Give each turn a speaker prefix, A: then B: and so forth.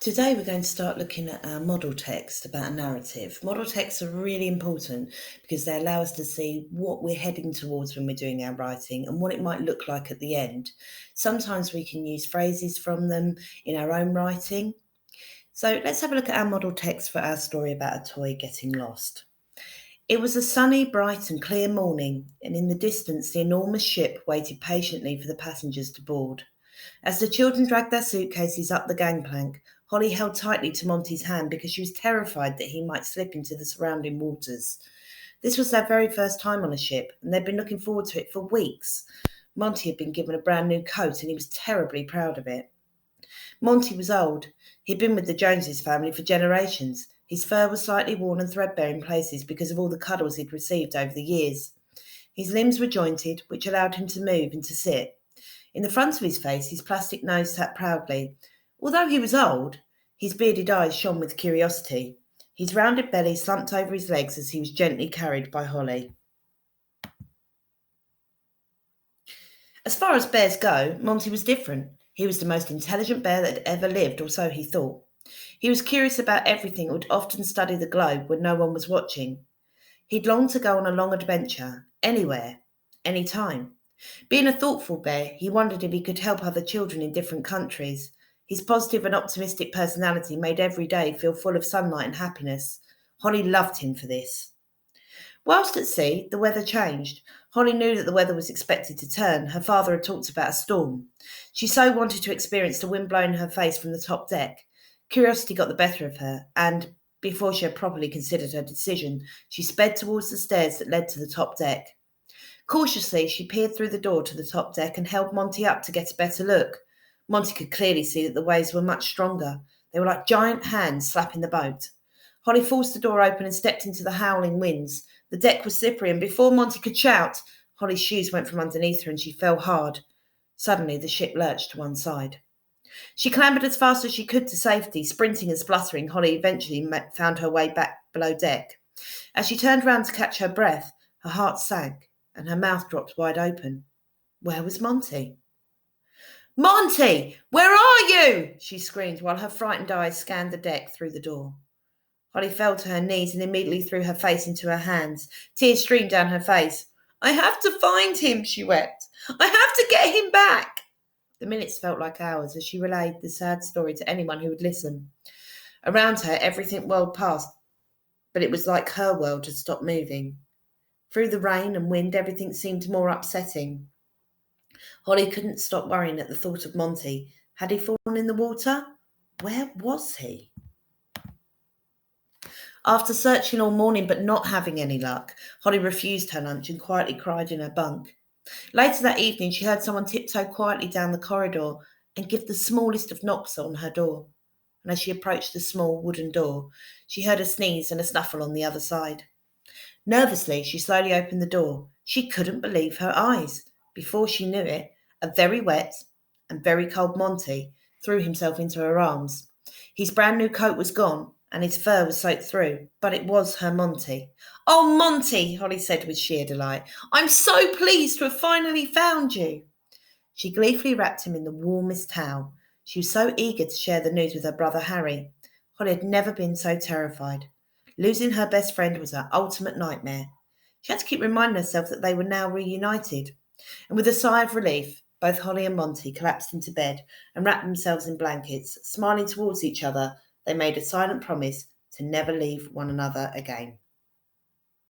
A: Today we're going to start looking at our model text about a narrative. Model texts are really important because they allow us to see what we're heading towards when we're doing our writing and what it might look like at the end. Sometimes we can use phrases from them in our own writing. So let's have a look at our model text for our story about a toy getting lost. It was a sunny, bright and clear morning, and in the distance the enormous ship waited patiently for the passengers to board. As the children dragged their suitcases up the gangplank, Holly held tightly to Monty's hand because she was terrified that he might slip into the surrounding waters. This was their very first time on a ship, and they'd been looking forward to it for weeks. Monty had been given a brand new coat, and he was terribly proud of it. Monty was old. He'd been with the Joneses family for generations. His fur was slightly worn and threadbare in places because of all the cuddles he'd received over the years. His limbs were jointed, which allowed him to move and to sit. In the front of his face, his plastic nose sat proudly. Although he was old, his bearded eyes shone with curiosity. His rounded belly slumped over his legs as he was gently carried by Holly. As far as bears go, Monty was different. He was the most intelligent bear that had ever lived, or so he thought. He was curious about everything and would often study the globe when no one was watching. He'd longed to go on a long adventure, anywhere, any time. Being a thoughtful bear, he wondered if he could help other children in different countries. His positive and optimistic personality made every day feel full of sunlight and happiness. Holly loved him for this. Whilst at sea, the weather changed. Holly knew that the weather was expected to turn. Her father had talked about a storm. She so wanted to experience the wind blowing in her face from the top deck. Curiosity got the better of her, and before she had properly considered her decision, she sped towards the stairs that led to the top deck. Cautiously, she peered through the door to the top deck and held Monty up to get a better look. Monty could clearly see that the waves were much stronger. They were like giant hands slapping the boat. Holly forced the door open and stepped into the howling winds. The deck was slippery, and before Monty could shout, Holly's shoes went from underneath her and she fell hard. Suddenly, the ship lurched to one side. She clambered as fast as she could to safety. Sprinting and spluttering, Holly eventually found her way back below deck. As she turned round to catch her breath, her heart sank and her mouth dropped wide open. Where was Monty? "Monty, where are you?" she screamed while her frightened eyes scanned the deck through the door. Holly fell to her knees and immediately threw her face into her hands. Tears streamed down her face. "I have to find him," she wept. "I have to get him back." The minutes felt like hours as she relayed the sad story to anyone who would listen. Around her, everything whirled past, but it was like her world had stopped moving. Through the rain and wind, everything seemed more upsetting. Holly couldn't stop worrying at the thought of Monty. Had he fallen in the water? Where was he? After searching all morning but not having any luck, Holly refused her lunch and quietly cried in her bunk. Later that evening, she heard someone tiptoe quietly down the corridor and give the smallest of knocks on her door. And as she approached the small wooden door, she heard a sneeze and a snuffle on the other side. Nervously, she slowly opened the door. She couldn't believe her eyes. Before she knew it, a very wet and very cold Monty threw himself into her arms. His brand new coat was gone, and his fur was soaked through, but it was her Monty. "Oh, Monty," Holly said with sheer delight. "I'm so pleased to have finally found you." She gleefully wrapped him in the warmest towel. She was so eager to share the news with her brother Harry. Holly had never been so terrified. Losing her best friend was her ultimate nightmare. She had to keep reminding herself that they were now reunited. And with a sigh of relief, both Holly and Monty collapsed into bed and wrapped themselves in blankets. Smiling towards each other, they made a silent promise to never leave one another again.